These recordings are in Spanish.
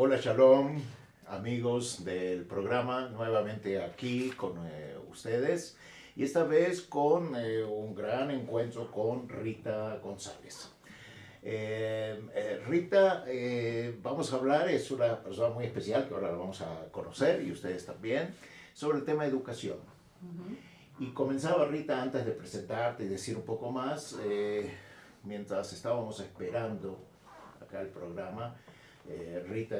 Hola, Shalom, amigos del programa, nuevamente aquí con ustedes y esta vez con un gran encuentro con Rita González. Rita, vamos a hablar, es una persona muy especial que ahora la vamos a conocer y ustedes también, sobre el tema de educación. Y comenzaba Rita antes de presentarte y decir un poco más, mientras estábamos esperando acá el programa. Rita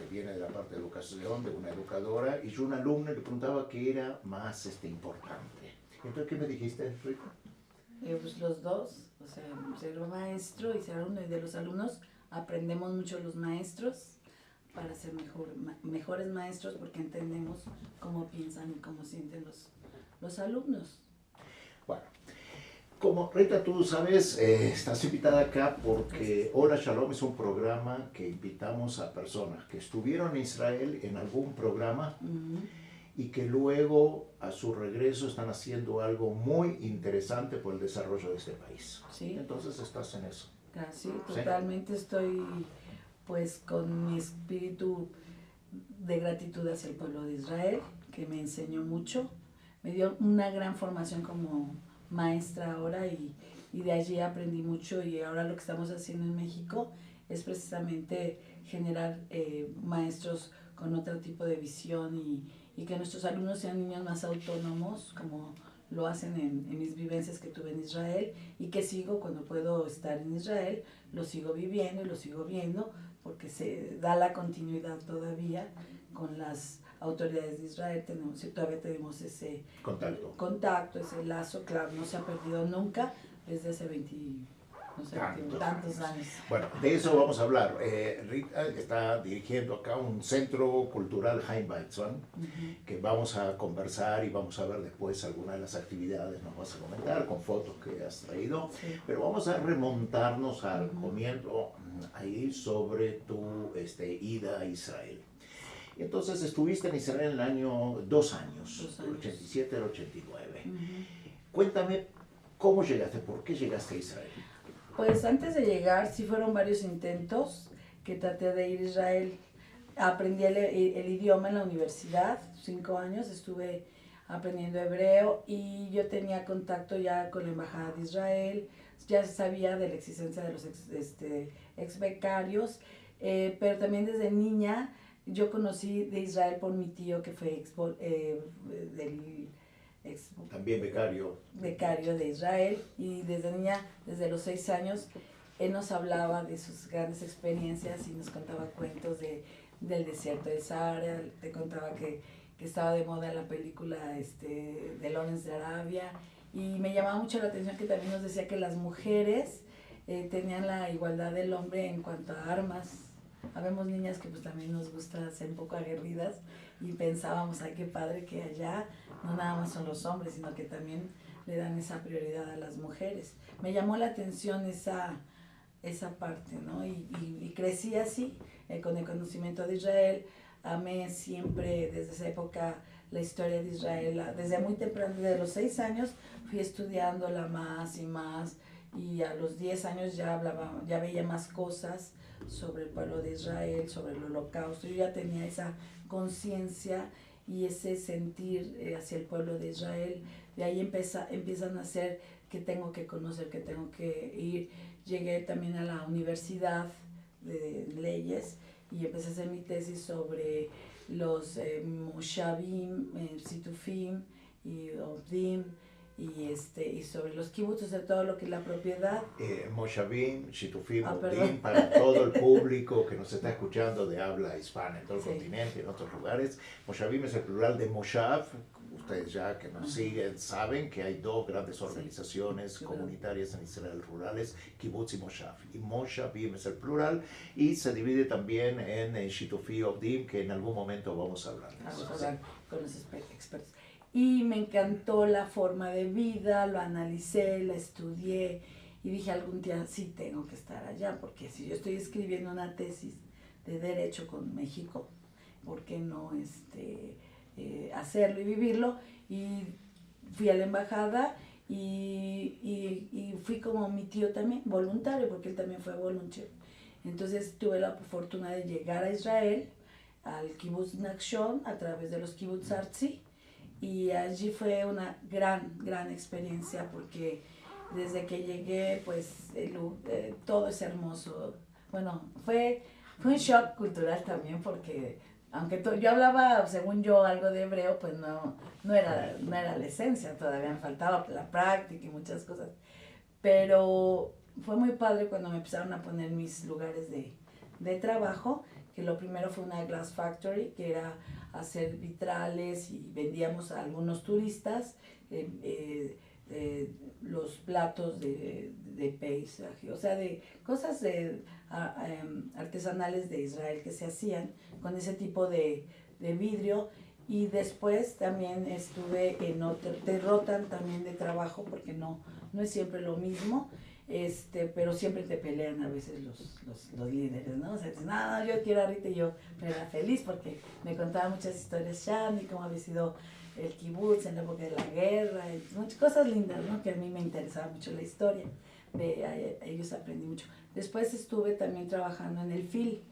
viene de la parte de educación, de una educadora, y yo una alumna le preguntaba qué era más importante. Entonces, ¿qué me dijiste, Rita? Pues los dos, o sea, ser maestro y ser alumno, y de los alumnos aprendemos mucho los maestros para ser mejores maestros, porque entendemos cómo piensan y cómo sienten los alumnos. Bueno, como Rita, tú sabes, estás invitada acá porque Hola Shalom es un programa que invitamos a personas que estuvieron en Israel en algún programa y que luego a su regreso están haciendo algo muy interesante por el desarrollo de este país. Sí. Entonces estás en eso. Sí, totalmente estoy pues con mi espíritu de gratitud hacia el pueblo de Israel, que me enseñó mucho, me dio una gran formación como maestra ahora y de allí aprendí mucho, y ahora lo que estamos haciendo en México es precisamente generar maestros con otro tipo de visión y que nuestros alumnos sean niños más autónomos, como lo hacen en mis vivencias que tuve en Israel, y que sigo cuando puedo estar en Israel, lo sigo viviendo y lo sigo viendo, porque se da la continuidad todavía con las autoridades de Israel. Todavía tenemos ese contacto, ese lazo, claro, no se ha perdido nunca desde hace 20, no sé, tantos años. Bueno, de eso vamos a hablar. Rita está dirigiendo acá un centro cultural Haim Weizmann, que vamos a conversar y vamos a ver después algunas de las actividades, nos vas a comentar con fotos que has traído, sí. Pero vamos a remontarnos al comienzo ahí sobre tu ida a Israel. Entonces estuviste en Israel en el año, 2 años, del 87 al 89. Cuéntame, ¿cómo llegaste? ¿Por qué llegaste a Israel? Pues antes de llegar, sí fueron varios intentos que traté de ir a Israel. Aprendí el idioma en la universidad, 5 años estuve aprendiendo hebreo, y yo tenía contacto ya con la embajada de Israel, ya sabía de la existencia de los ex becarios, pero también desde niña yo conocí de Israel por mi tío, que fue también becario de Israel, y desde niña, desde los 6 años, él nos hablaba de sus grandes experiencias y nos contaba cuentos del desierto de Sahara. Te contaba que estaba de moda la película de Lawrence de Arabia, y me llamaba mucho la atención que también nos decía que las mujeres tenían la igualdad del hombre en cuanto a armas. Habemos niñas que pues también nos gusta ser un poco aguerridas, y pensábamos, ay, qué padre que allá no nada más son los hombres, sino que también le dan esa prioridad a las mujeres. Me llamó la atención esa parte, ¿no? Y crecí así, con el conocimiento de Israel. Amé siempre desde esa época la historia de Israel. Desde muy temprano, desde los 6 años, fui estudiándola más y más, y a los 10 años ya veía más cosas sobre el pueblo de Israel, sobre el holocausto. Yo ya tenía esa conciencia y ese sentir hacia el pueblo de Israel. De ahí empiezan a ser que tengo que conocer, que tengo que ir. Llegué también a la universidad de leyes y empecé a hacer mi tesis sobre los moshavim, situfim y obdim, y sobre los kibbutz, de todo lo que es la propiedad. Moshavim, Shitufim, Obdim, para todo el público que nos está escuchando de habla hispana en todo el continente, en otros lugares. Moshavim es el plural de Moshav. Ustedes ya que nos siguen saben que hay 2 grandes organizaciones comunitarias en Israel rurales, Kibbutz y Moshav. Y Moshavim es el plural, y se divide también en Shitufi Obdim, que en algún momento vamos a hablar de eso. Vamos a hablar con los expertos. Y me encantó la forma de vida, lo analicé, la estudié, y dije, algún día sí tengo que estar allá, porque si yo estoy escribiendo una tesis de Derecho con México, ¿por qué no hacerlo y vivirlo? Y fui a la embajada y fui como mi tío también, voluntario, porque él también fue voluntario. Entonces tuve la fortuna de llegar a Israel, al Kibbutz Nachshon, a través de los Kibbutz Artzi, y allí fue una gran experiencia porque desde que llegué, pues todo es hermoso. Bueno, fue un shock cultural también porque aunque yo hablaba, según yo, algo de hebreo, pues no era la esencia, todavía me faltaba la práctica y muchas cosas. Pero fue muy padre cuando me empezaron a poner mis lugares de trabajo, que lo primero fue una glass factory, que era hacer vitrales y vendíamos a algunos turistas los platos de paisaje, o sea, de cosas artesanales de Israel que se hacían con ese tipo de vidrio. Y después también estuve en otro, te rotan también de trabajo porque no es siempre lo mismo, pero siempre te pelean a veces los líderes, ¿no? O sea, dicen, no, yo quiero a Rita, y yo era feliz porque me contaba muchas historias Shami, cómo había sido el kibutz en la época de la guerra, y muchas cosas lindas, ¿no? Que a mí me interesaba mucho la historia, de ellos aprendí mucho. Después estuve también trabajando en el FIL,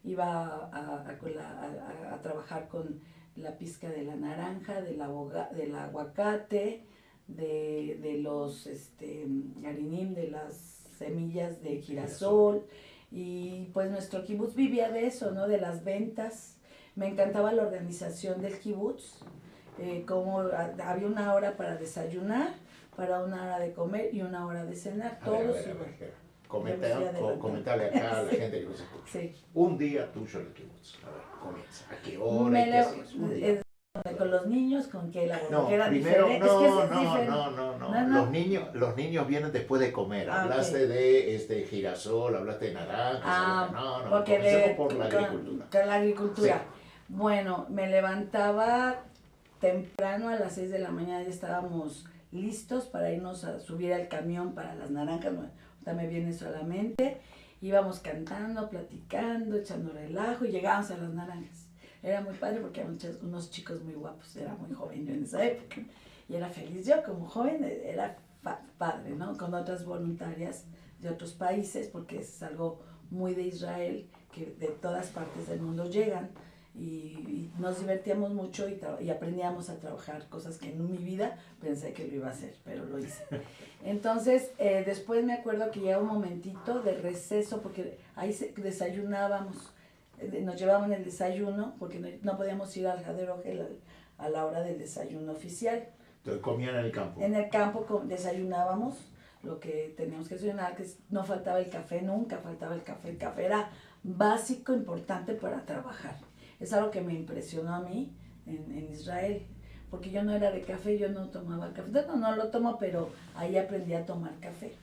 iba a trabajar con la pizca de la naranja, del aguacate, de los harinim, de las semillas de girasol, y pues nuestro kibutz vivía de eso, ¿no? De las ventas. Me encantaba la organización del kibutz, como había una hora para desayunar, para una hora de comer y una hora de cenar, todos igual. Comentarle acá a la gente que nos escucha. Sí. Un día tuyo en el kibutz. A ver, comienza. ¿A qué hora? Con los niños, con que la no, era primero, diferente. No. Los niños vienen después de comer. Hablaste de girasol, hablaste de naranjas. Porque por la agricultura. Con la agricultura. Sí. Bueno, me levantaba temprano, a las 6 de la mañana ya estábamos listos para irnos a subir al camión para las naranjas. Ahorita me viene solamente. Íbamos cantando, platicando, echando relajo y llegábamos a las naranjas. Era muy padre porque había unos chicos muy guapos, era muy joven yo en esa época y era feliz. Yo como joven era padre, ¿no? Con otras voluntarias de otros países, porque es algo muy de Israel, que de todas partes del mundo llegan, y nos divertíamos mucho y aprendíamos a trabajar cosas que en mi vida pensé que lo iba a hacer, pero lo hice. Entonces, después me acuerdo que llegaba un momentito de receso, porque ahí desayunábamos. Nos llevaban el desayuno porque no podíamos ir al Hadero a la hora del desayuno oficial. Entonces comían en el campo. En el campo desayunábamos lo que teníamos que desayunar, que no faltaba el café, nunca faltaba el café. El café era básico, importante para trabajar. Es algo que me impresionó a mí en Israel, porque yo no era de café, yo no tomaba café. No lo tomo, pero ahí aprendí a tomar café.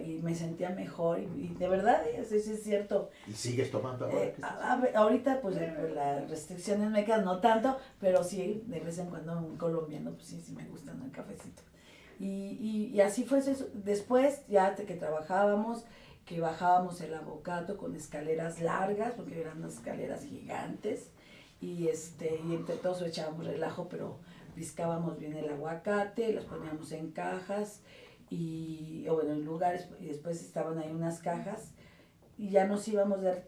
Y me sentía mejor y de verdad, eso sí es cierto. ¿Y sigues tomando ahora? Ahorita pues las restricciones me quedan, no tanto, pero sí, de vez en cuando un colombiano, pues sí me gusta, ¿no? El cafecito. Y así fue eso. Después, ya que trabajábamos, que bajábamos el avocado con escaleras largas, porque eran unas escaleras gigantes, y entre todos echábamos relajo, pero piscábamos bien el aguacate, los poníamos en cajas, en lugares, y después estaban ahí unas cajas, y ya nos íbamos de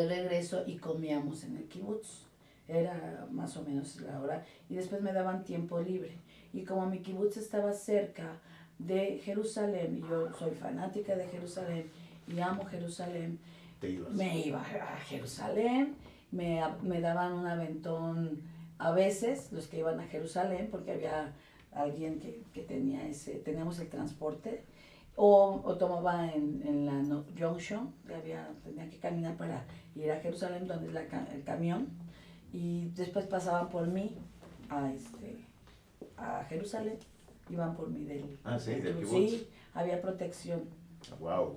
regreso y comíamos en el kibutz. Era más o menos la hora, y después me daban tiempo libre. Y como mi kibutz estaba cerca de Jerusalén, y yo soy fanática de Jerusalén, y amo Jerusalén, me iba a Jerusalén, me daban un aventón a veces, los que iban a Jerusalén, porque había alguien que teníamos el transporte, o tomaba en la Junction, tenía que caminar para ir a Jerusalén, donde es el camión, y después pasaban por mí a Jerusalén, iban por mí del kibutz. Sí, había protección.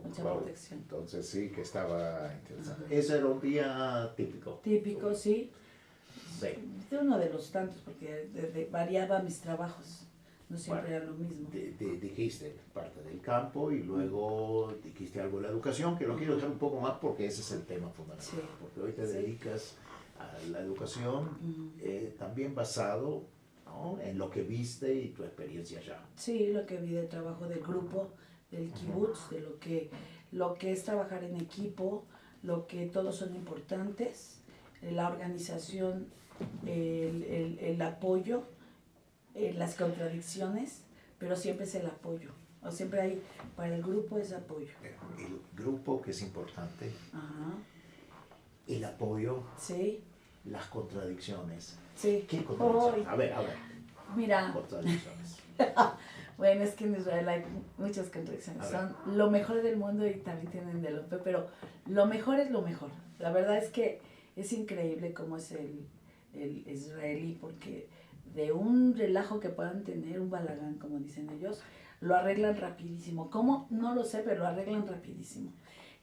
Mucha protección. Entonces sí que estaba interesante. Uh-huh. Ese era un día típico. Típico, sí. Sí. Uno de los tantos, porque variaba mis trabajos. No siempre era lo mismo. Dijiste parte del campo y luego dijiste algo de la educación, que lo quiero dejar un poco más porque ese es el tema fundamental. Sí. Porque hoy te dedicas a la educación también basado, ¿no?, en lo que viste y tu experiencia allá. Sí, lo que vi del trabajo del grupo del kibutz, de lo que es trabajar en equipo, lo que todos son importantes, la organización, el apoyo, las contradicciones, pero siempre es el apoyo. O siempre hay, para el grupo es apoyo. El grupo, que es importante, Ajá. el apoyo, Sí. las contradicciones. Sí. ¿Qué contradicciones? Oh, A ver, mira. contradicciones. Bueno, es que en Israel hay muchas contradicciones. Son lo mejor del mundo y también tienen de lo peor, pero lo mejor es lo mejor. La verdad es que es increíble cómo es el israelí, porque de un relajo que puedan tener, un balagán, como dicen ellos, lo arreglan rapidísimo. ¿Cómo? No lo sé, pero lo arreglan rapidísimo.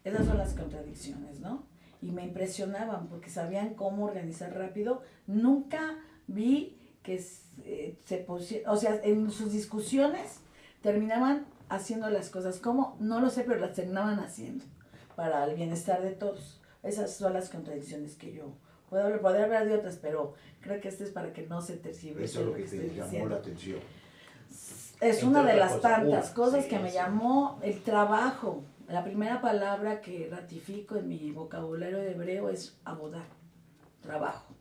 Esas son las contradicciones, ¿no? Y me impresionaban porque sabían cómo organizar rápido. Nunca vi que se pusieron, o sea, en sus discusiones terminaban haciendo las cosas. ¿Cómo? No lo sé, pero las terminaban haciendo para el bienestar de todos. Esas son las contradicciones que yo puedo hablar. Podría hablar de otras, pero creo que este es para que no se tergiverse. Eso es lo que te llamó la atención. Es una de las cosas, tantas cosas sí, que me llamó el trabajo. La primera palabra que ratifico en mi vocabulario de hebreo es abodá, trabajo.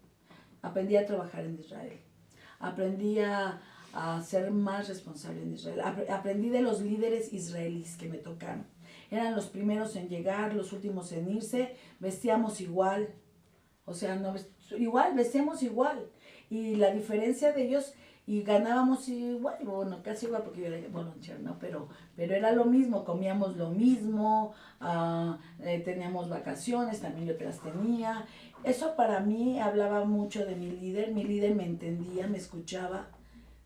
Aprendí a trabajar en Israel. Aprendí a ser más responsable en Israel. Aprendí de los líderes israelíes que me tocaron. Eran los primeros en llegar, los últimos en irse. Vestíamos igual. O sea, no, igual, vestíamos igual. Y la diferencia de ellos... Y ganábamos igual, bueno, casi igual, porque yo era volunteer, ¿no? Pero era lo mismo, comíamos lo mismo, teníamos vacaciones, también yo las tenía. Eso para mí hablaba mucho de mi líder me entendía, me escuchaba,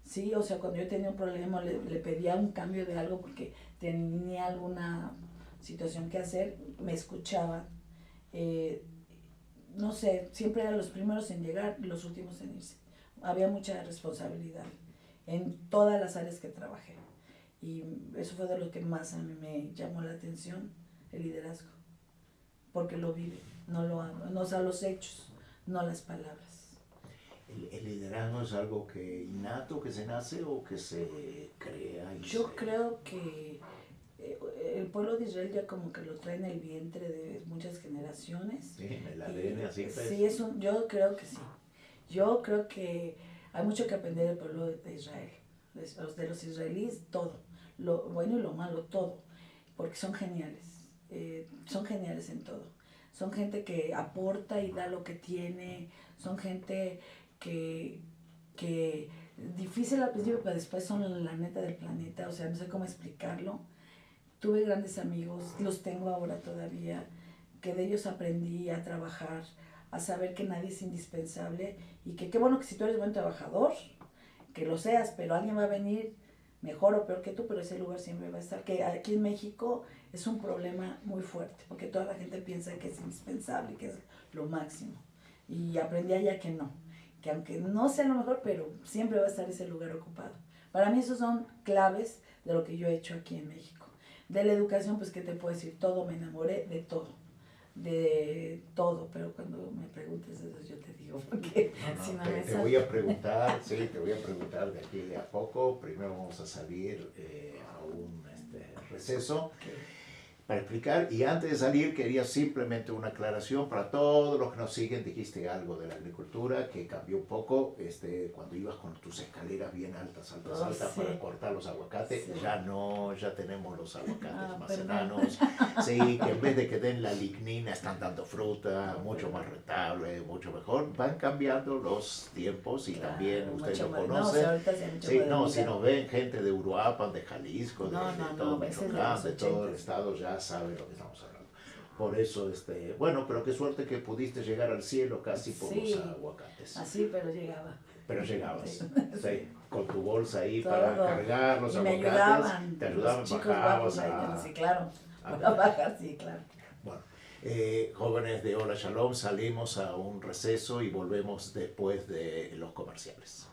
¿sí? O sea, cuando yo tenía un problema, le pedía un cambio de algo porque tenía alguna situación que hacer, me escuchaba. No sé, siempre eran los primeros en llegar y los últimos en irse. Había mucha responsabilidad en todas las áreas que trabajé. Y eso fue de lo que más a mí me llamó la atención, el liderazgo. Porque lo vive, no lo habla, no usa los hechos, no las palabras. ¿El liderazgo es algo que innato, que se nace o que se crea? Yo creo que el pueblo de Israel ya como que lo trae en el vientre de muchas generaciones. Sí, en el ADN, así es. Sí, yo creo que sí. Yo creo que hay mucho que aprender del pueblo de Israel, de los israelíes, todo, lo bueno y lo malo, todo, porque son geniales en todo. Son gente que aporta y da lo que tiene, son gente que difícil al principio, pero después son la neta del planeta, o sea, no sé cómo explicarlo. Tuve grandes amigos, los tengo ahora todavía, que de ellos aprendí a trabajar, a saber que nadie es indispensable y que qué bueno que si tú eres buen trabajador, que lo seas, pero alguien va a venir mejor o peor que tú, pero ese lugar siempre va a estar. Que aquí en México es un problema muy fuerte, porque toda la gente piensa que es indispensable, que es lo máximo. Y aprendí allá que no, que aunque no sea lo mejor, pero siempre va a estar ese lugar ocupado. Para mí esos son claves de lo que yo he hecho aquí en México. De la educación, pues, ¿qué te puedo decir? Todo, me enamoré de todo. Pero cuando me preguntes eso yo te digo, porque si no me te voy a preguntar, sí, te voy a preguntar de aquí a poco. Primero vamos a salir a un receso para explicar, y antes de salir quería simplemente una aclaración para todos los que nos siguen. Dijiste algo de la agricultura que cambió un poco cuando ibas con tus escaleras bien altas sí, para cortar los aguacates. Sí. Ya tenemos los aguacates más perdón. enanos, sí, que en vez de que den la lignina están dando fruta, mucho más rentable, mucho mejor. Van cambiando los tiempos y claro, también ustedes lo conocen. Si nos ven gente de Uruapan, de Jalisco, de todo Michoacán, de todo el estado, ya sabe lo que estamos hablando. Por eso, bueno, pero qué suerte que pudiste llegar al cielo casi por los aguacates. Así, pero llegaba. Pero llegabas, sí, con tu bolsa ahí todo, para cargar los aguacates. Te ayudaban, bajabas sí, claro, para bajar, sí, claro. Bueno, jóvenes de Hola Shalom, salimos a un receso y volvemos después de los comerciales.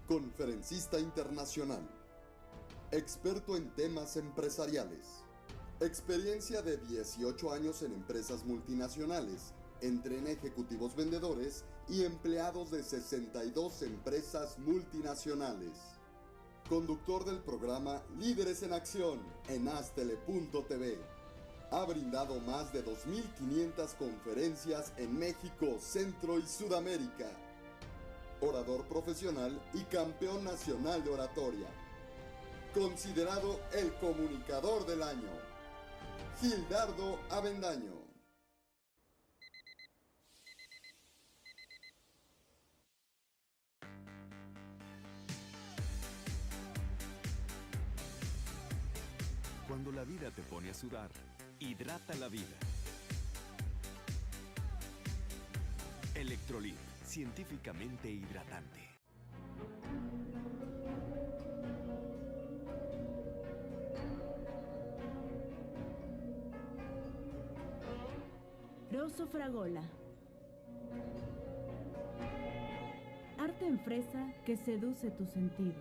conferencista internacional, experto en temas empresariales, experiencia de 18 años en empresas multinacionales, entrena ejecutivos vendedores y empleados de 62 empresas multinacionales. Conductor del programa Líderes en Acción en Astele.tv. Ha brindado más de 2.500 conferencias en México, Centro y Sudamérica. Orador profesional y campeón nacional de oratoria. Considerado el comunicador del año. Gildardo Avendaño. Cuando la vida te pone a sudar, hidrata la vida. Electrolit, científicamente hidratante. Rosso Fragola. Arte en fresa que seduce tus sentidos.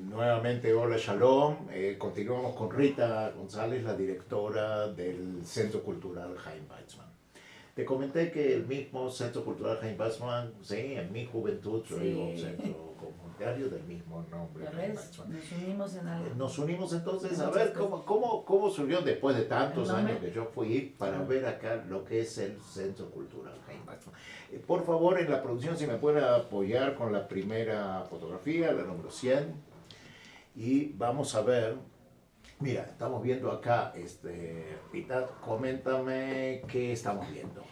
Nuevamente, hola, shalom. Continuamos con Rita González, la directora del Centro Cultural Chaim Weizmann. Te comenté que el mismo Centro Cultural Chaim Weizmann, sí, en mi juventud yo iba a un centro comunitario del mismo nombre. Nos unimos en algo. Nos unimos entonces a ver cómo surgió después de tantos años que yo fui para ver acá lo que es el Centro Cultural Chaim Weizmann. Por favor, en la producción, si me puede apoyar con la primera fotografía, la número 100. Y vamos a ver, mira, estamos viendo acá, Rita, coméntame qué estamos viendo.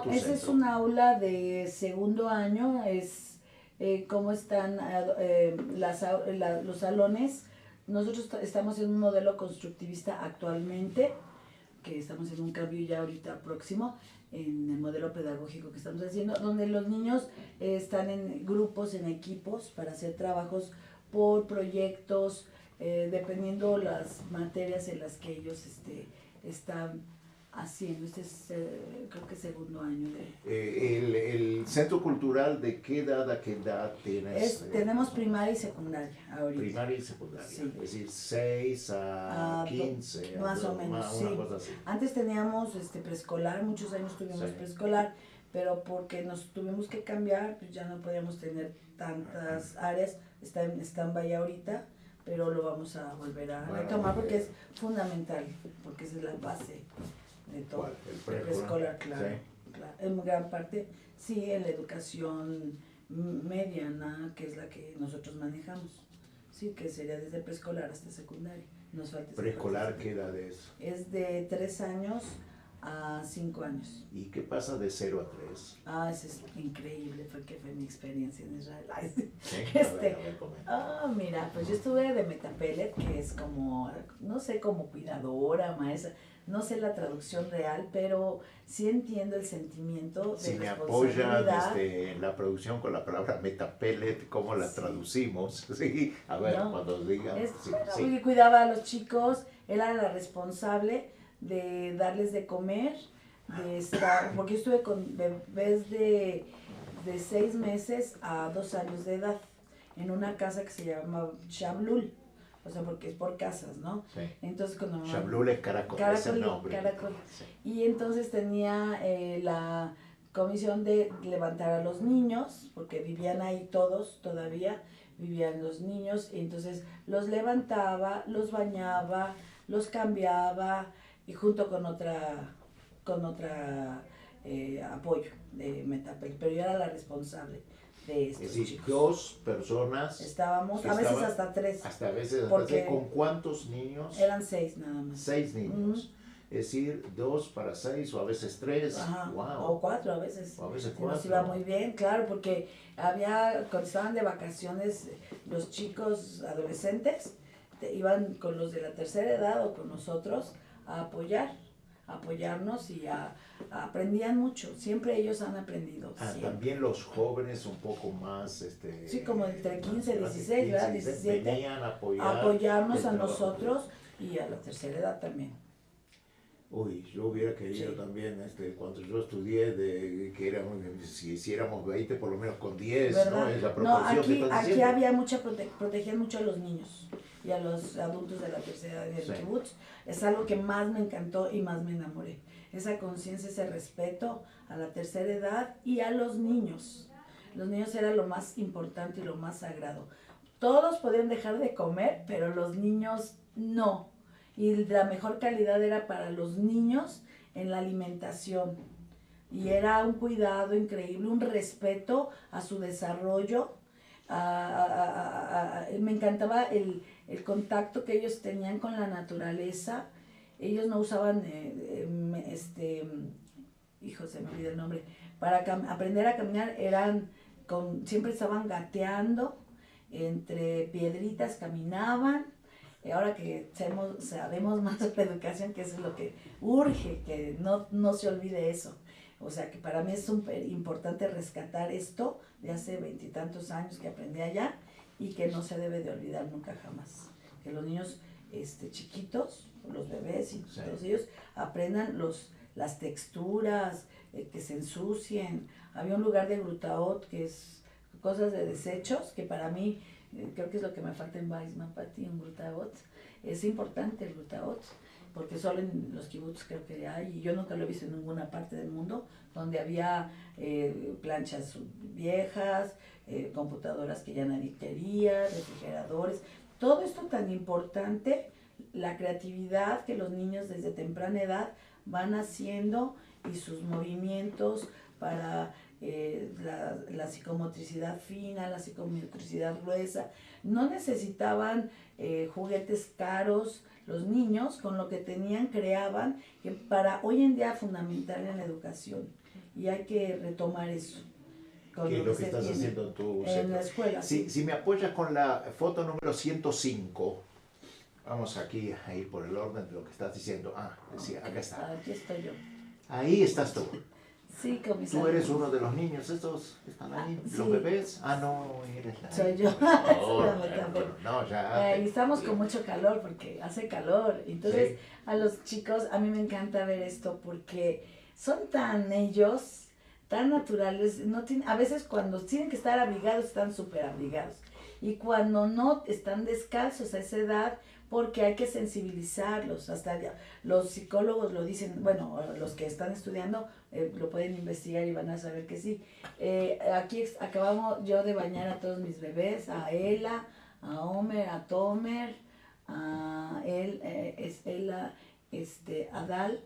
Ese es un aula de segundo año, es cómo están los salones. Nosotros estamos en un modelo constructivista actualmente, que estamos en un cambio ya ahorita próximo, en el modelo pedagógico que estamos haciendo, donde los niños están en grupos, en equipos, para hacer trabajos por proyectos, dependiendo las materias en las que ellos están haciendo. Este es, creo que segundo año. El Centro Cultural, ¿de qué edad a qué edad tienes? Tenemos primaria y secundaria ahorita. Primaria y secundaria, sí. Es decir, 6 a 15. Más o menos, una sí. cosa así. Antes teníamos preescolar, muchos años tuvimos preescolar, pero porque nos tuvimos que cambiar, pues ya no podíamos tener tantas áreas. Está en stand-by ahorita, pero lo vamos a volver a retomar porque es fundamental, porque esa es la base de todo. El preescolar, claro, sí. Claro. En gran parte, sí, en la educación mediana, que es la que nosotros manejamos. Sí, que sería desde preescolar hasta secundaria. Nos falta ¿Preescolar qué edad es? Es de 3 años a 5 años. ¿Y qué pasa de 0 a 3? Eso es increíble, porque fue mi experiencia en Israel. ¿Sí? Mira, pues yo estuve de Metapelet, que es como, no sé, como cuidadora, maestra, no sé la traducción real, pero sí entiendo el sentimiento de si me responsabilidad. apoyan en la producción con la palabra Metapelet, ¿cómo la traducimos? Sí, a ver, cuando digan. Porque cuidaba a los chicos, era la responsable de darles de comer, de estar, porque yo estuve con bebés de 6 meses a 2 años de edad, en una casa que se llama Shablul, o sea, porque es por casas, ¿no? Sí. Entonces cuando Shablul es caracol, es el nombre. Caracol. Sí. Y entonces tenía la comisión de levantar a los niños, porque vivían ahí todos todavía, vivían los niños, y entonces los levantaba, los bañaba, los cambiaba, y junto con otra apoyo de Metapel, pero yo era la responsable de estos Es decir, chicos. 2 personas. Estábamos, que a veces estaban- hasta 3, Hasta a veces, hasta porque 6. ¿Con cuántos niños? eran 6 nada más. 6 niños. Es decir, 2 para 6 o a veces 3. Ajá, Wow. o 4 a veces. O a veces Sí, nos 4. iba muy bien, claro, porque cuando estaban de vacaciones, los chicos adolescentes iban con los de la tercera edad o con nosotros a apoyarnos y aprendían mucho. Siempre ellos han aprendido. Siempre. También los jóvenes un poco más, Sí, como entre 15 y más 16, ¿verdad? 17, 17, venían a apoyarnos el a trabajo. nosotros y a la tercera edad también. Uy, yo hubiera querido Sí. también, cuando yo estudié, que éramos, si hiciéramos 20, por lo menos con 10, ¿Verdad? ¿no? Es la No, proporción que estás aquí diciendo. había protegían mucho a los niños y a los adultos de la tercera edad del Sí. kibutz. Es algo que más me encantó y más me enamoré. Esa conciencia, ese respeto a la tercera edad y a los niños. Los niños era lo más importante y lo más sagrado. Todos podían dejar de comer, pero los niños no. Y la mejor calidad era para los niños en la alimentación. Y era un cuidado increíble, un respeto a su desarrollo. Me encantaba el contacto que ellos tenían con la naturaleza. Ellos no usaban, hijo, se me olvidó el nombre, para aprender a caminar siempre estaban gateando entre piedritas, caminaban. Y ahora que sabemos más sobre educación, que eso es lo que urge, que no se olvide eso. O sea, que para mí es súper importante rescatar esto de hace 20 y tantos años que aprendí allá y que no se debe de olvidar nunca jamás. Que los niños chiquitos, los bebés y Sí. todos ellos aprendan las texturas, que se ensucien. Había un lugar de Grutaot que es cosas de desechos, que para mí creo que es lo que me falta en Weizmann, Pati, un Grutaot. Es importante el Grutaot, porque solo en los kibbutz creo que hay, y yo nunca lo he visto en ninguna parte del mundo, donde había planchas viejas, computadoras que ya nadie quería, refrigeradores, todo esto tan importante, la creatividad que los niños desde temprana edad van haciendo y sus movimientos para la psicomotricidad fina, la psicomotricidad gruesa. No necesitaban juguetes caros. Los niños con lo que tenían creaban, que para hoy en día fundamental en la educación, y hay que retomar eso. ¿Qué es lo que estás haciendo tú? En la escuela. Si me apoyas con la foto número 105, vamos aquí a ir por el orden de lo que estás diciendo. Decía, acá está. Aquí estoy yo. Ahí estás tú. Sí, Tú eres uno de los niños, estos están ahí, Sí. los bebés. No, eres la. Soy yo. No, ya. Y estamos con mucho calor porque hace calor. Entonces, Sí. a los chicos, a mí me encanta ver esto porque son tan ellos, tan naturales. A veces cuando tienen que estar abrigados, están súper abrigados. Y cuando no, están descalzos a esa edad, porque hay que sensibilizarlos. Hasta los psicólogos lo dicen, bueno, los que están estudiando lo pueden investigar y van a saber que sí. Aquí acabamos yo de bañar a todos mis bebés, a Ela, a Omer, a Tomer, a Ela, Adal,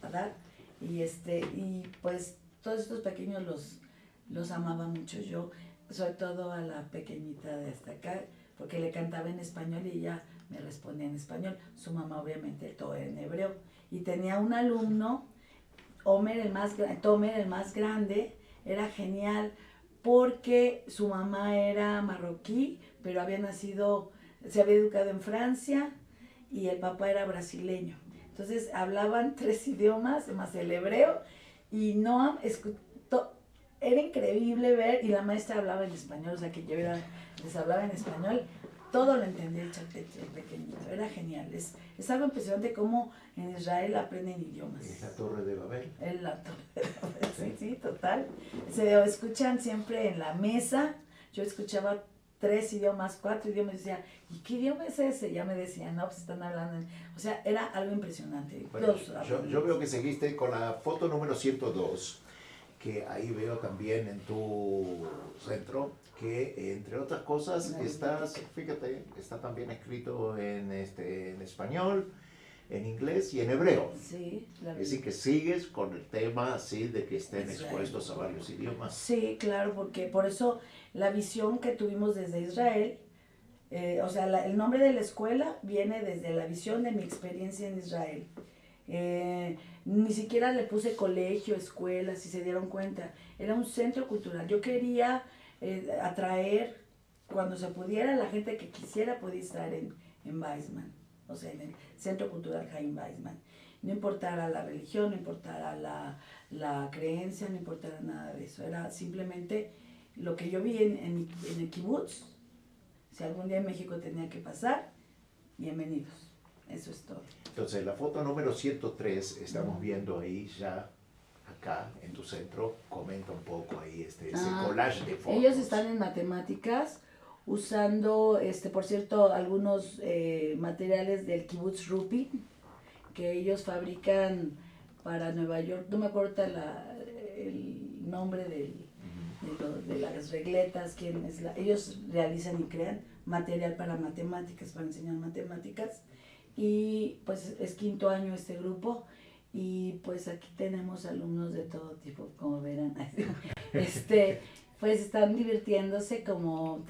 Adal, y pues todos estos pequeños los amaba mucho yo, sobre todo a la pequeñita de hasta acá, porque le cantaba en español y ella me respondía en español. Su mamá obviamente todo en hebreo. Y tenía un alumno, Tomer el más grande, era genial porque su mamá era marroquí, pero se había educado en Francia y el papá era brasileño. Entonces hablaban 3 idiomas, más el hebreo, y Noam era increíble ver, y la maestra hablaba en español, o sea que yo les hablaba en español, todo lo entendía el pequeñito, era genial. Es algo impresionante cómo en Israel aprenden idiomas. Es la Torre de Babel. Es la Torre de Babel, sí, total. Se escuchan siempre en la mesa, yo escuchaba 3 idiomas, 4 idiomas, y decía, ¿y qué idioma es ese? Ya me decían, no, pues están hablando, o sea, era algo impresionante. Bueno, yo veo que seguiste con la foto número 102, que ahí veo también en tu centro, que entre otras cosas fíjate, está también escrito en español, en inglés y en hebreo. Sí, Es decir, que sigues con el tema así de que estén expuestos a varios idiomas. Sí, claro, porque por eso la visión que tuvimos desde Israel, el nombre de la escuela viene desde la visión de mi experiencia en Israel. Ni siquiera le puse colegio, escuela, si se dieron cuenta. Era un centro cultural. Yo quería atraer, cuando se pudiera, la gente que quisiera podía estar en Weizmann, o sea, en el Centro Cultural Chaim Weizmann. No importara la religión, no importara la creencia, no importara nada de eso. Era simplemente lo que yo vi en el kibutz. Si algún día en México tenía que pasar, bienvenidos. Eso es todo. Entonces, la foto número 103, estamos viendo ahí ya, acá en tu centro, comenta un poco ahí ese collage de fotos. Ellos están en matemáticas, usando, por cierto, algunos materiales del Kibbutz Rupi, que ellos fabrican para Nueva York. No me acuerdo el nombre de las regletas, ellos realizan y crean material para matemáticas, para enseñar matemáticas. Y pues es 5º año este grupo, y pues aquí tenemos alumnos de todo tipo, como verán. Pues están divirtiéndose, como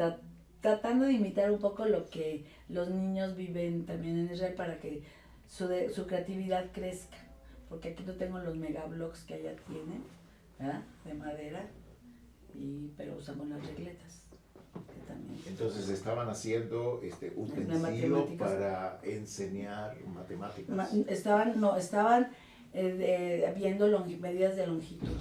tratando de imitar un poco lo que los niños viven también en Israel, para que su creatividad crezca, porque aquí no tengo los megablocks que allá tienen, ¿verdad? De madera, pero usamos las regletas. También. Entonces estaban haciendo utensilio para enseñar matemáticas. Estaban viendo medidas de longitud.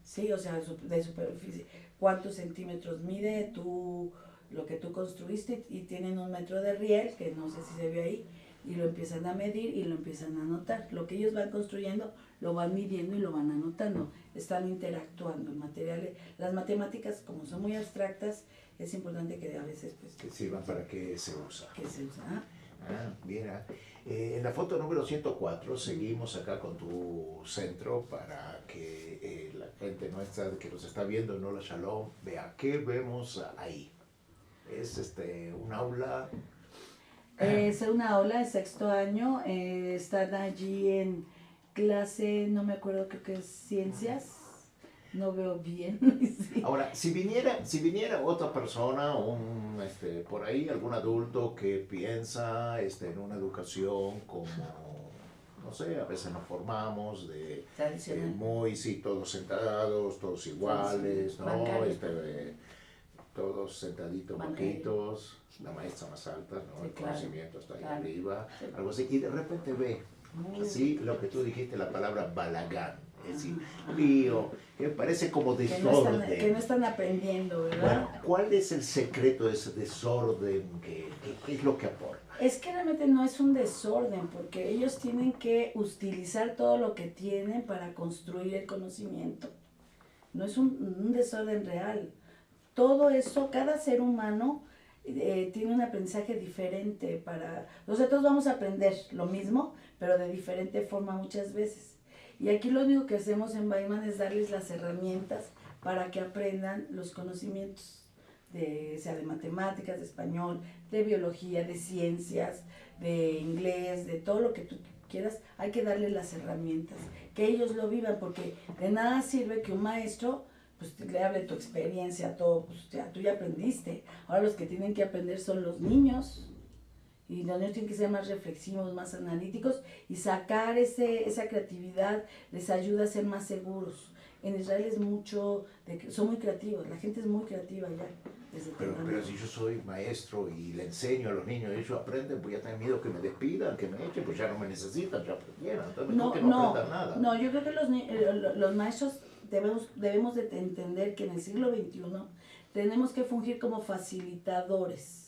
Sí, o sea, de superficie. ¿Cuántos centímetros mide lo que tú construiste? Y tienen 1 metro de riel, que no sé si se ve ahí, y lo empiezan a medir y lo empiezan a anotar. Lo que ellos van construyendo lo van midiendo y lo van anotando. Están interactuando en materiales. Las matemáticas, como son muy abstractas, es importante que a veces que sirvan para qué se usa. Que se usa. Mira, en la foto número 104 seguimos acá con tu centro para que la gente nuestra que nos está viendo en Hola Shalom vea qué vemos ahí. Es un aula. Es una aula de 6º año. Están allí en clase, no me acuerdo, creo que es ciencias. No veo bien. Sí. Ahora, si viniera otra persona, por ahí algún adulto que piensa en una educación como, no sé, a veces nos formamos todos sentados, todos iguales, ¿no? Todos sentaditos, poquitos, la maestra más alta, ¿no? Sí, el conocimiento está ahí arriba, sí. Algo así, y de repente ve, así lo que tú dijiste, la palabra balagán. Es decir, lío, que parece como desorden. Que no están aprendiendo, ¿verdad? Bueno, ¿cuál es el secreto de ese desorden? ¿Qué es lo que aporta? Es que realmente no es un desorden, porque ellos tienen que utilizar todo lo que tienen para construir el conocimiento. No es un desorden real. Todo eso, cada ser humano tiene un aprendizaje diferente. Nosotros vamos a aprender lo mismo, pero de diferente forma muchas veces. Y aquí lo único que hacemos en Weizmann es darles las herramientas para que aprendan los conocimientos, sea de matemáticas, de español, de biología, de ciencias, de inglés, de todo lo que tú quieras. Hay que darles las herramientas, que ellos lo vivan, porque de nada sirve que un maestro pues le hable tu experiencia, todo, pues tú ya aprendiste. Ahora los que tienen que aprender son los niños. Y los niños tienen que ser más reflexivos, más analíticos, y sacar esa creatividad les ayuda a ser más seguros. En Israel son muy creativos, la gente es muy creativa ya. Pero si yo soy maestro y le enseño a los niños y ellos aprenden, pues ya tienen miedo que me despidan, que me echen, pues ya no me necesitan, ya aprendieron, entonces no aprendan nada. No, yo creo que los maestros debemos de entender que en el siglo XXI tenemos que fungir como facilitadores.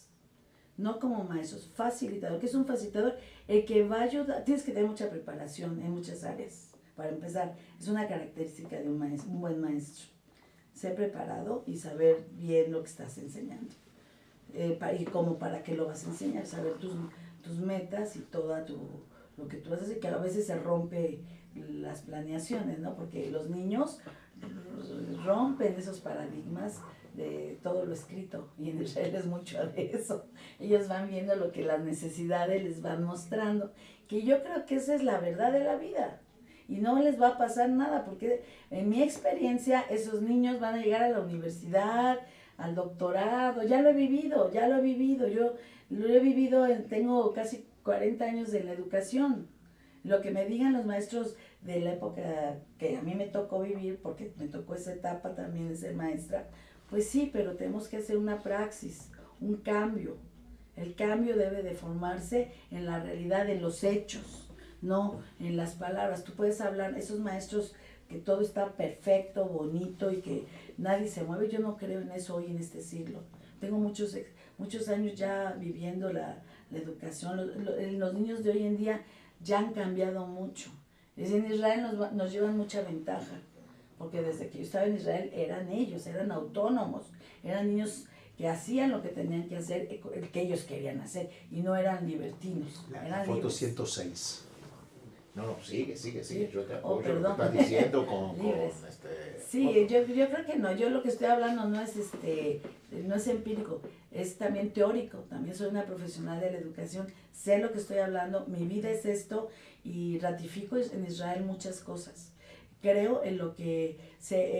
No como maestros, facilitador. ¿Qué es un facilitador? El que va a ayudar. Tienes que tener mucha preparación en muchas áreas. Para empezar, es una característica de un buen maestro. Ser preparado y saber bien lo que estás enseñando. Y como para qué lo vas a enseñar, saber tus metas y todo lo que tú vas a hacer, que a veces se rompe las planeaciones, ¿no? Porque los niños rompen esos paradigmas de todo lo escrito, y en Israel es mucho de eso. Ellos van viendo lo que las necesidades les van mostrando, que yo creo que esa es la verdad de la vida, y no les va a pasar nada, porque en mi experiencia esos niños van a llegar a la universidad, al doctorado. Ya lo he vivido, yo lo he vivido, tengo casi 40 años de la educación. Lo que me digan los maestros de la época que a mí me tocó vivir, porque me tocó esa etapa también de ser maestra, pues sí, pero tenemos que hacer una praxis, un cambio. El cambio debe de formarse en la realidad, en los hechos, no en las palabras. Tú puedes hablar, esos maestros que todo está perfecto, bonito y que nadie se mueve, yo no creo en eso hoy en este siglo. Tengo muchos años ya viviendo la educación. Los niños de hoy en día ya han cambiado mucho. En Israel nos llevan mucha ventaja, porque desde que yo estaba en Israel eran ellos, eran autónomos, eran niños que hacían lo que tenían que hacer, el que ellos querían hacer, y no eran libertinos. La foto libres. 106. No, sigue, yo te apoyo perdón. lo que estás diciendo con Sí, yo creo que no, yo lo que estoy hablando no es empírico, es también teórico. También soy una profesional de la educación, sé lo que estoy hablando, mi vida es esto, y ratifico en Israel muchas cosas. Creo en lo que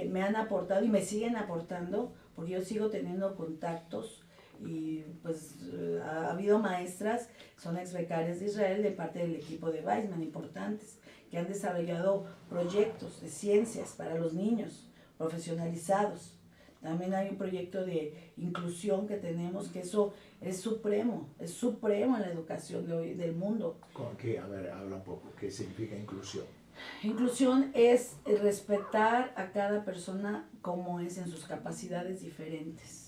me han aportado y me siguen aportando, porque yo sigo teniendo contactos, y pues ha habido maestras, son ex becarias de Israel, de parte del equipo de Weizmann, importantes, que han desarrollado proyectos de ciencias para los niños, profesionalizados. También hay un proyecto de inclusión que tenemos, que eso es supremo en la educación de hoy, del mundo. ¿Con qué? A ver, habla un poco, ¿qué significa inclusión? Inclusión es respetar a cada persona como es, en sus capacidades diferentes.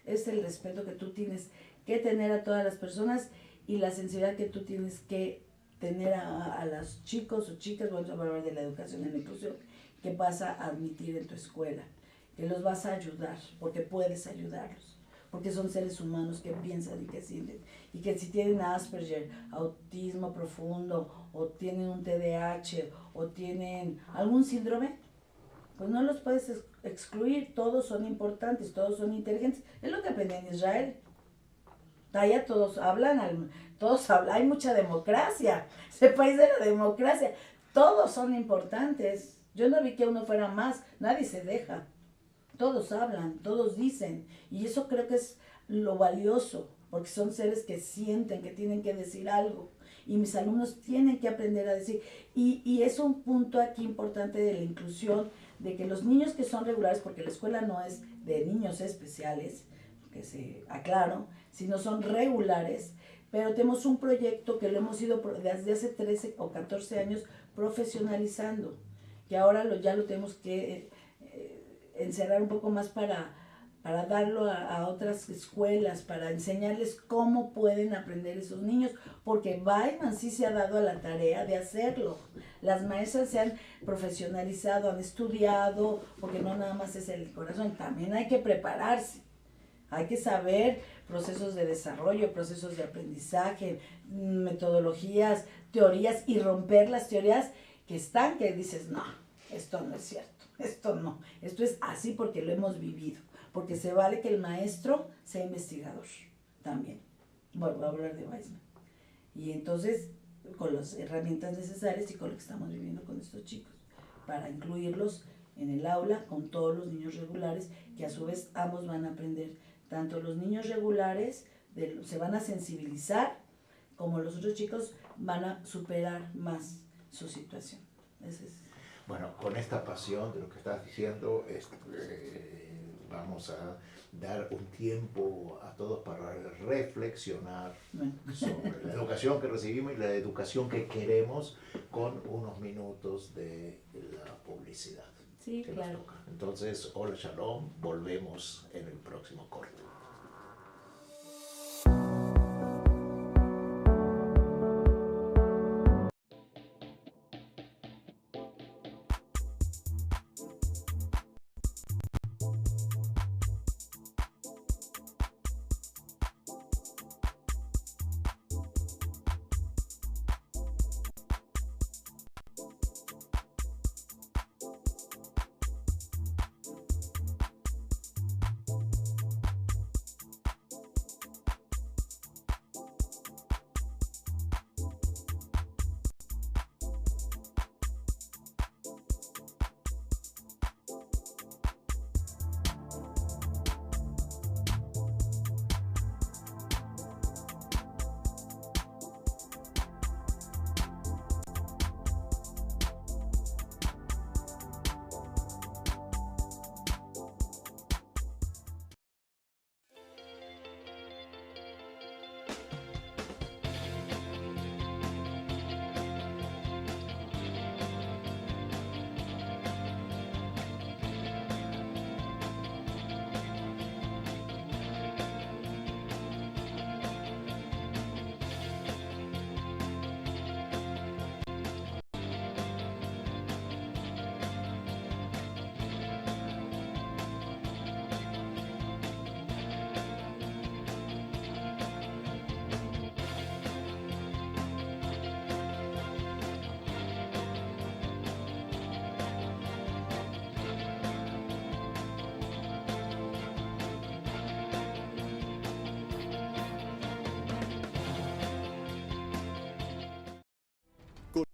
Es el respeto que tú tienes que tener a todas las personas, y la sensibilidad que tú tienes que tener a los chicos o chicas, vamos a hablar de la educación en la inclusión, que vas a admitir en tu escuela, que los vas a ayudar, porque puedes ayudarlos, porque son seres humanos que piensan y que sienten, y que si tienen Asperger, autismo profundo, o tienen un TDAH, o tienen algún síndrome, pues no los puedes excluir. Todos son importantes, todos son inteligentes. Es lo que aprendí en Israel. Allá todos hablan, hay mucha democracia, ese país de la democracia, todos son importantes. Yo no vi que uno fuera más, nadie se deja. Todos hablan, todos dicen, y eso creo que es lo valioso, porque son seres que sienten que tienen que decir algo, y mis alumnos tienen que aprender a decir. Y es un punto aquí importante de la inclusión, de que los niños que son regulares, porque la escuela no es de niños especiales, que se aclaro, sino son regulares, pero tenemos un proyecto que lo hemos ido desde hace 13 o 14 años profesionalizando, que ahora ya lo tenemos que encerrar un poco más para darlo a otras escuelas, para enseñarles cómo pueden aprender esos niños, porque Weizmann sí se ha dado a la tarea de hacerlo. Las maestras se han profesionalizado, han estudiado, porque no nada más es el corazón, también hay que prepararse, hay que saber procesos de desarrollo, procesos de aprendizaje, metodologías, teorías, y romper las teorías que dices, no, esto no es cierto, esto es así porque lo hemos vivido. Porque se vale que el maestro sea investigador también. Bueno, voy a hablar de Weizmann. Y entonces, con las herramientas necesarias y con lo que estamos viviendo con estos chicos, para incluirlos en el aula con todos los niños regulares, que a su vez ambos van a aprender. Tanto los niños regulares se van a sensibilizar, como los otros chicos van a superar más su situación. Bueno, con esta pasión de lo que estás diciendo, vamos a dar un tiempo a todos para reflexionar sobre la educación que recibimos y la educación que queremos, con unos minutos de la publicidad. Sí, claro. Entonces, hola, shalom, volvemos en el próximo corte.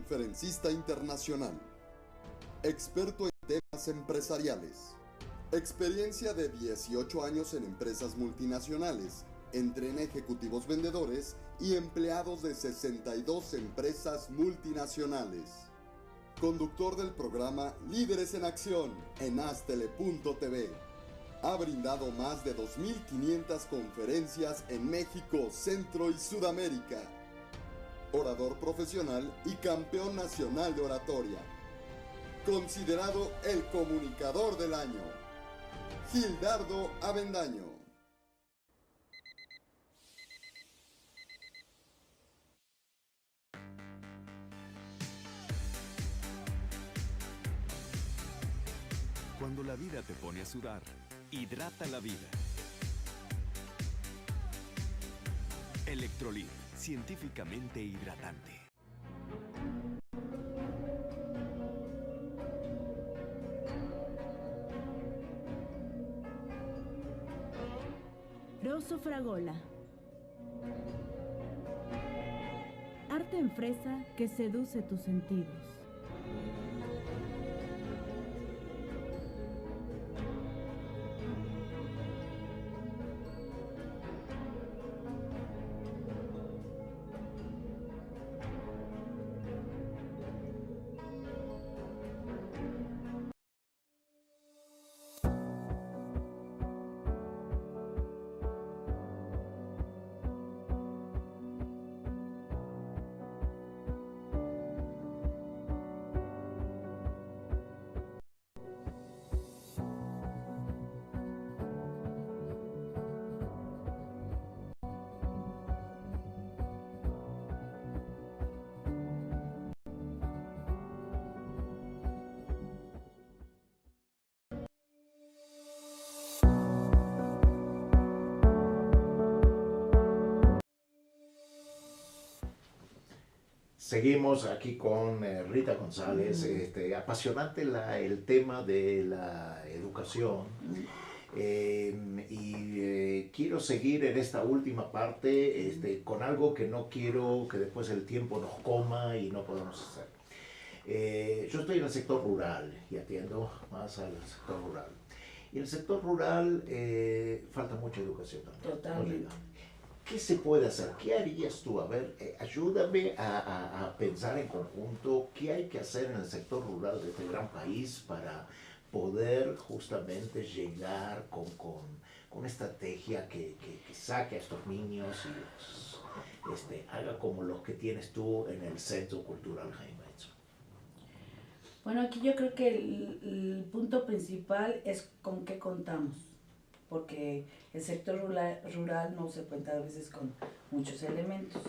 conferencista internacional, experto en temas empresariales, experiencia de 18 años en empresas multinacionales, entrena ejecutivos vendedores y empleados de 62 empresas multinacionales. Conductor del programa Líderes en Acción en Astele.tv. Ha brindado más de 2.500 conferencias en México, Centro y Sudamérica. Orador profesional y campeón nacional de oratoria. Considerado el comunicador del año. Gildardo Avendaño. Cuando la vida te pone a sudar, hidrata la vida. Electrolit, científicamente hidratante. Rosso Fragola. Arte en fresa que seduce tus sentidos. Seguimos aquí con Rita González, apasionante el tema de la educación. Quiero seguir en esta última parte con algo que no quiero que después el tiempo nos coma y no podamos hacer. Yo estoy en el sector rural y atiendo más al sector rural. Y en el sector rural falta mucha educación también. Totalmente. ¿Qué se puede hacer? ¿Qué harías tú? A ver, ayúdame a pensar en conjunto qué hay que hacer en el sector rural de este gran país para poder justamente llegar con una estrategia que saque a estos niños y los, haga como los que tienes tú en el Centro Cultural Jaime Bateson. Bueno, aquí yo creo que el punto principal es con qué contamos, porque el sector rural no se cuenta a veces con muchos elementos.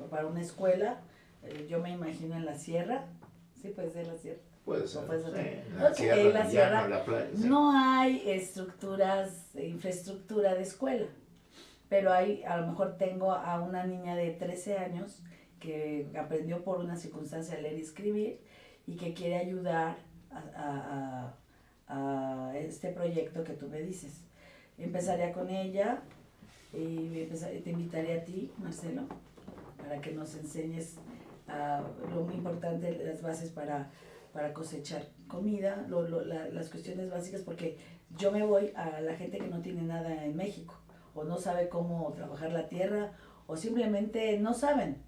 Para una escuela, yo me imagino en la sierra, ¿sí puede ser la sierra? Puede ser, la sierra, la playa, sí. No hay infraestructura de escuela, pero a lo mejor tengo a una niña de 13 años que aprendió por una circunstancia a leer y escribir y que quiere ayudar a este proyecto que tú me dices. Empezaría con ella y te invitaría a ti, Marcelo, para que nos enseñes lo muy importante, las bases para cosechar comida, las cuestiones básicas, porque yo me voy a la gente que no tiene nada en México, o no sabe cómo trabajar la tierra, o simplemente no saben.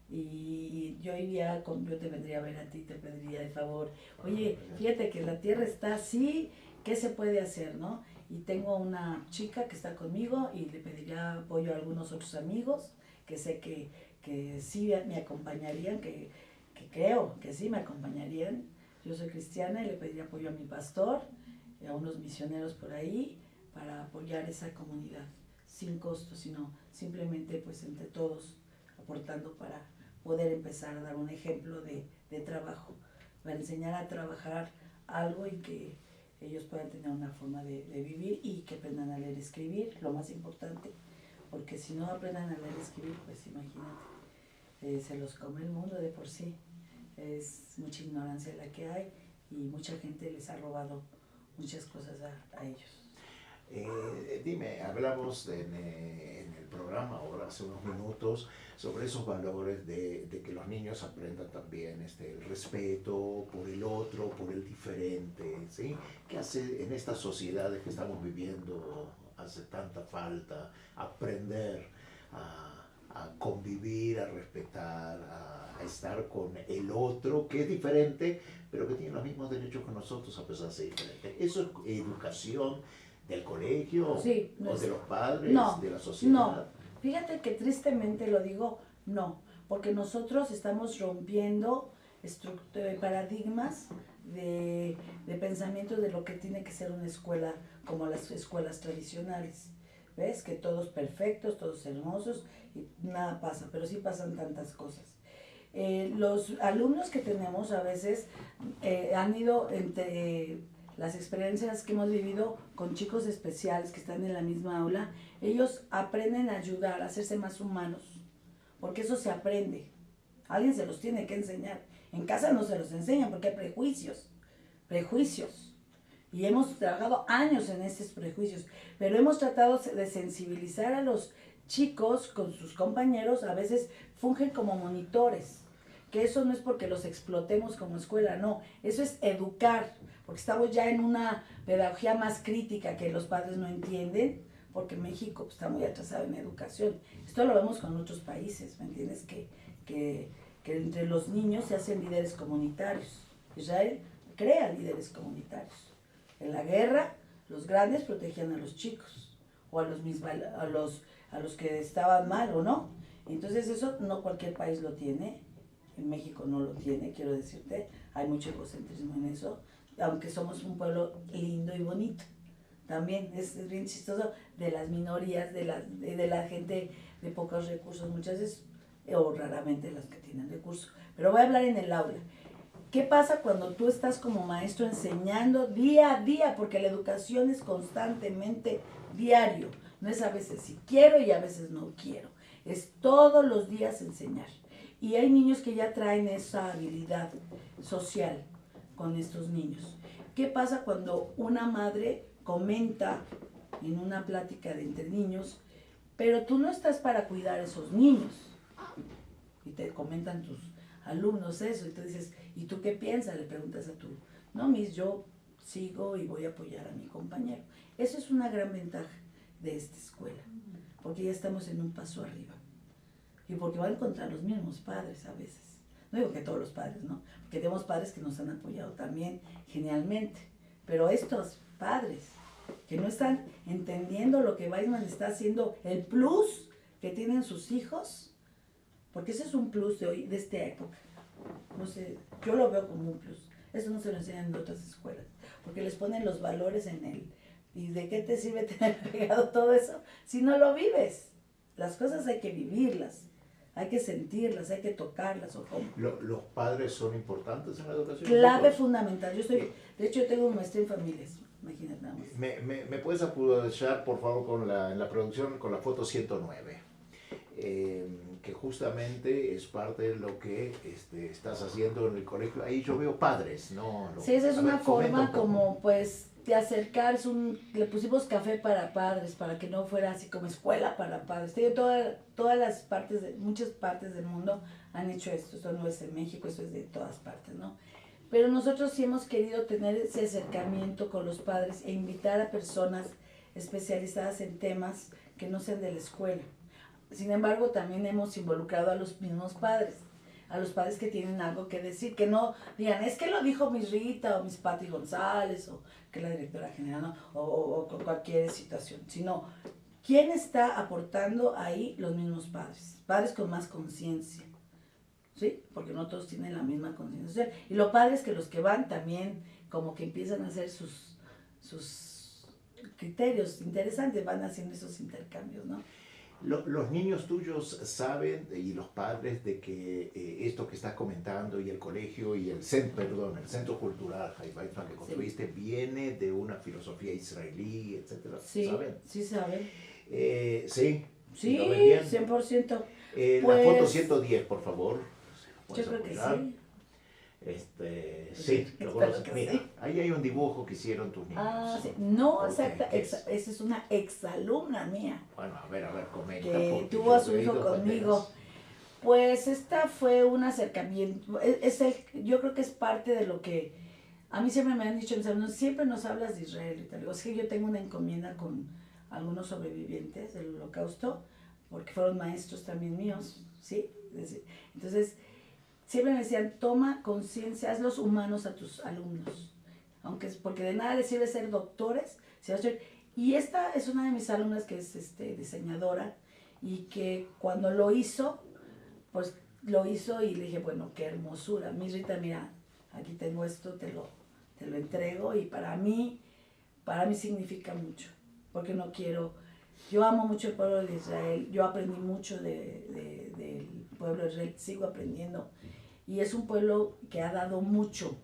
Y yo te vendría a ver a ti, te pediría de favor, oye, fíjate que la tierra está así, ¿qué se puede hacer, no? Y tengo una chica que está conmigo y le pediría apoyo a algunos otros amigos que sé que sí me acompañarían, que creo que sí me acompañarían. Yo soy cristiana y le pediría apoyo a mi pastor y a unos misioneros por ahí para apoyar esa comunidad sin costo, sino simplemente pues entre todos aportando para poder empezar a dar un ejemplo de trabajo, para enseñar a trabajar algo y que ellos puedan tener una forma de vivir y que aprendan a leer y escribir, lo más importante, porque si no aprenden a leer y escribir, pues imagínate, se los come el mundo de por sí. Es mucha ignorancia la que hay y mucha gente les ha robado muchas cosas a ellos. Dime, hablamos en el programa ahora hace unos minutos sobre esos valores de que los niños aprendan también el respeto por el otro, por el diferente, ¿sí? Que hace en estas sociedades que estamos viviendo, hace tanta falta aprender a convivir, a respetar, a estar con el otro que es diferente, pero que tiene los mismos derechos que nosotros a pesar de ser diferente. Eso es educación del colegio, Sí, o de los padres, no, de la sociedad. No, fíjate que tristemente lo digo, no, porque nosotros estamos rompiendo paradigmas de pensamiento de lo que tiene que ser una escuela como las escuelas tradicionales. ¿Ves? Que todos perfectos, todos hermosos y nada pasa, pero sí pasan tantas cosas. Los alumnos que tenemos a veces han ido entre las experiencias que hemos vivido con chicos especiales que están en la misma aula, ellos aprenden a ayudar, a hacerse más humanos, porque eso se aprende. Alguien se los tiene que enseñar. En casa no se los enseñan porque hay prejuicios. Y hemos trabajado años en estos prejuicios, pero hemos tratado de sensibilizar a los chicos con sus compañeros, a veces fungen como monitores, que eso no es porque los explotemos como escuela, no, eso es educar, porque estamos ya en una pedagogía más crítica que los padres no entienden, porque México está muy atrasado en educación. Esto lo vemos con otros países, ¿me entiendes? Que entre los niños se hacen líderes comunitarios. Israel crea líderes comunitarios. En la guerra, los grandes protegían a los chicos, o a los que estaban mal o no. Entonces eso no cualquier país lo tiene, en México no lo tiene, quiero decirte, hay mucho egocentrismo en eso, aunque somos un pueblo lindo y bonito. También es bien chistoso de las minorías, de la gente de pocos recursos, muchas veces, o raramente las que tienen recursos. Pero voy a hablar en el aula. ¿Qué pasa cuando tú estás como maestro enseñando día a día? Porque la educación es constantemente diario. No es a veces si quiero y a veces no quiero. Es todos los días enseñar. Y hay niños que ya traen esa habilidad social con estos niños. ¿Qué pasa cuando una madre comenta en una plática de entre niños, pero tú no estás para cuidar a esos niños? Y te comentan tus alumnos eso, y tú dices, ¿y tú qué piensas? Le preguntas a tú. No, Miss, yo sigo y voy a apoyar a mi compañero. Eso es una gran ventaja de esta escuela, porque ya estamos en un paso arriba. Y porque van contra los mismos padres a veces. No digo que todos los padres, ¿no? Porque tenemos padres que nos han apoyado también genialmente. Pero estos padres que no están entendiendo lo que Weissman está haciendo, el plus que tienen sus hijos, porque ese es un plus de hoy, de esta época. No sé, yo lo veo como un plus. Eso no se lo enseñan en otras escuelas, porque les ponen los valores en él. ¿Y de qué te sirve tener pegado todo eso si no lo vives? Las cosas hay que vivirlas, hay que sentirlas, hay que tocarlas. ¿O cómo? ¿Los padres son importantes en la educación? Clave fundamental. De hecho, yo tengo un maestría en familias. Imagínate nada más. ¿Me puedes aprovechar, por favor, en la producción, con la foto 109? Que justamente es parte de lo que estás haciendo en el colegio. Ahí yo veo padres, ¿no? Sí, esa es una forma como, pues, de acercarse, le pusimos café para padres, para que no fuera así como escuela para padres. Todas las partes, muchas partes del mundo han hecho esto no es en México, esto es de todas partes, ¿no? Pero nosotros sí hemos querido tener ese acercamiento con los padres e invitar a personas especializadas en temas que no sean de la escuela. Sin embargo, también hemos involucrado a los mismos padres, a los padres que tienen algo que decir, que no digan, es que lo dijo Miss Rita o Miss Patti González o que es la directora general, ¿no? o cualquier situación, sino quién está aportando ahí los mismos padres con más conciencia, ¿sí? Porque no todos tienen la misma conciencia social. Y lo padre es que los que van también como que empiezan a hacer sus criterios interesantes, van haciendo esos intercambios, ¿no? Los niños tuyos saben, y los padres, de que esto que estás comentando y el colegio y el Centro Cultural Chai Weissman que construiste, sí, viene de una filosofía israelí, etcétera. Sí, ¿saben? Sí saben. Sí. Sí, ¿lo ven bien? 100%. La foto 110, por favor. Yo creo que sí. Sí, lo Espero conoces. que Mira, sí. ahí hay un dibujo que hicieron tus niños. Ah, sí. No, Ok, exacta, ¿qué es? esa es una exalumna mía Bueno, a ver, comenta. que porque tuvo yo a su he hijo oído conmigo. banderas. Pues esta fue un acercamiento, yo creo que es parte de lo que a mí siempre me han dicho mis alumnos, siempre nos hablas de Israel y tal. Digo, es que yo tengo una encomienda con algunos sobrevivientes del Holocausto, porque fueron maestros también míos, ¿sí? Entonces, siempre me decían, toma conciencia, hazlos humanos a tus alumnos, porque de nada les sirve ser doctores, y esta es una de mis alumnas que es diseñadora, y que cuando lo hizo, pues lo hizo y le dije, bueno, qué hermosura. Mi Rita, mira, aquí tengo esto, te lo entrego y para mí significa mucho, porque no quiero, yo amo mucho el pueblo de Israel, yo aprendí mucho del pueblo de Israel, sigo aprendiendo y es un pueblo que ha dado mucho,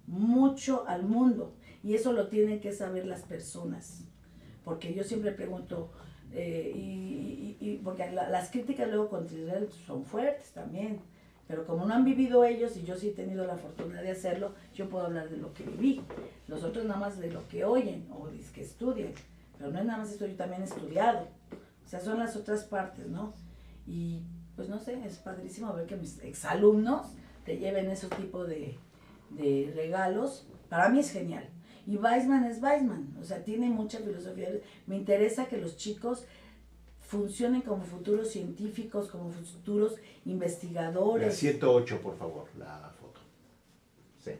mucho al mundo y eso lo tienen que saber las personas, porque yo siempre pregunto, porque las críticas luego contra Israel son fuertes también, pero como no han vivido ellos y yo sí he tenido la fortuna de hacerlo, yo puedo hablar de lo que viví, los otros nada más de lo que oyen o que estudian, pero no es nada más esto, yo también he estudiado, o sea, son las otras partes, ¿no? Y pues no sé, es padrísimo ver que mis exalumnos te lleven esos tipos de regalos, para mí es genial. Y Weizmann es Weizmann, o sea, tiene mucha filosofía. Me interesa que los chicos funcionen como futuros científicos, como futuros La investigadores. 108, por favor, la foto. Sí.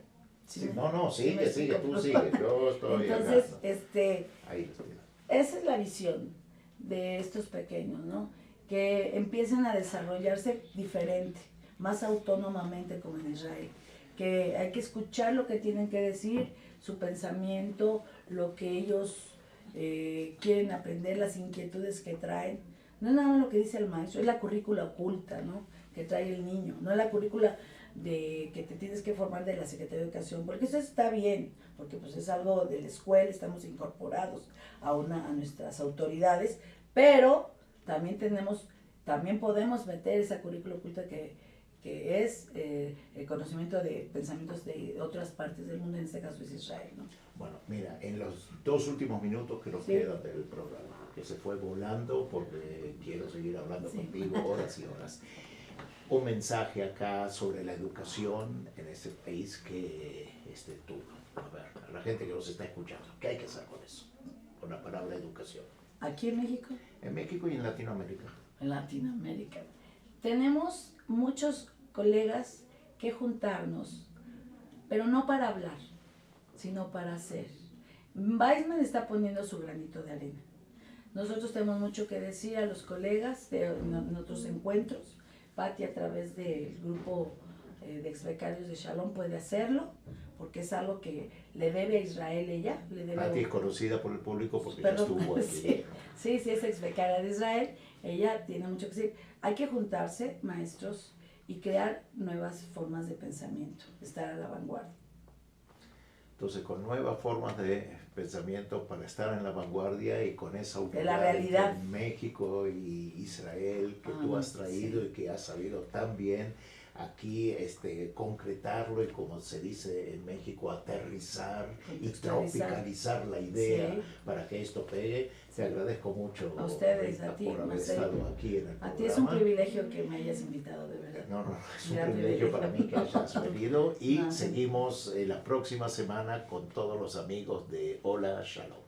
Sí, No, sí me sigue, explico. tú sigue, yo estoy Entonces, hablando. Ahí lo estoy viendo. esa es la visión de estos pequeños, ¿no? Que empiecen a desarrollarse diferente, más autónomamente como en Israel. Que hay que escuchar lo que tienen que decir, su pensamiento, lo que ellos quieren aprender, las inquietudes que traen. No es nada más lo que dice el maestro, es la currícula oculta, ¿no? Que trae el niño, no es la currícula de que te tienes que formar de la Secretaría de Educación, porque eso está bien, porque pues es algo de la escuela, estamos incorporados a nuestras autoridades, pero también podemos meter esa currícula oculta que es el conocimiento de pensamientos de otras partes del mundo, en este caso es Israel, ¿no? Bueno, mira, en los 2 últimos minutos que nos quedan del programa, que se fue volando porque quiero seguir hablando contigo horas y horas, un mensaje acá sobre la educación en este país que tú, a ver, a la gente que nos está escuchando, ¿qué hay que hacer con eso? Con la palabra educación. ¿Aquí en México? En México y en Latinoamérica. En Latinoamérica. Tenemos muchos colegas que juntarnos, pero no para hablar, sino para hacer. Weizmann está poniendo su granito de arena. Nosotros tenemos mucho que decir a los colegas en otros encuentros. Patti, a través del grupo de exbecarios de Shalom, puede hacerlo, porque es algo que le debe a Israel ella. Patti es conocida por el público porque ya estuvo aquí. Sí, es exbecaria de Israel. Ella tiene mucho que decir. Hay que juntarse, maestros, y crear nuevas formas de pensamiento, estar a la vanguardia. Entonces, con nuevas formas de pensamiento para estar en la vanguardia y con esa de la realidad entre México y Israel que tú has traído y que has sabido tan bien aquí concretarlo y, como se dice en México, aterrizar y tropicalizar la idea para que esto pegue. Te agradezco mucho a ustedes, Rita, a ti, por haber estado aquí en el programa. A ti es un privilegio que me hayas invitado, de verdad. No, es un privilegio para mí que hayas venido y seguimos la próxima semana con todos los amigos de Hola Shalom.